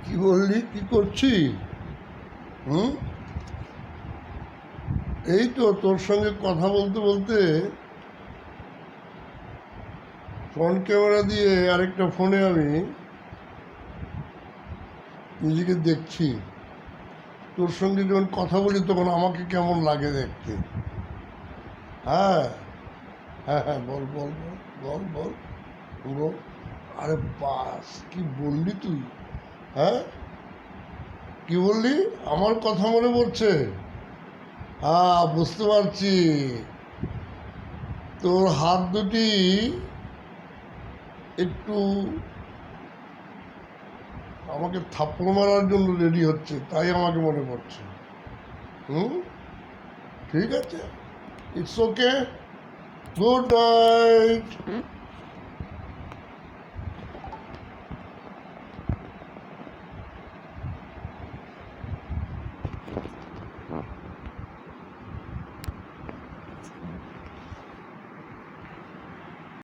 কি বললি, কি করছি? হুম? এই তো তোর সঙ্গে কথা বলতে বলতে ফ্রন্ট ক্যামেরা দিয়ে আরেকটা ফোনে আমি নিজেকে দেখছি। তোর সঙ্গে যখন কথা বলি তখন আমাকে কেমন লাগে দেখতে। হ্যাঁ, হ্যাঁ, হ্যাঁ, বল বল বল বল বল বল। আরে বাস, কি বললি তুই? হ্যাঁ, কি বললি? আমার কথা মনে পড়ছে? হ্যাঁ, বুঝতে পারছি। তোর হাত দুটি একটু আমাকে থাপ্পড় মারার জন্য রেডি হচ্ছে, তাই আমাকে মনে পড়ছে। হুম, ঠিক আছে, ইটস ওকে, গুড নাইট।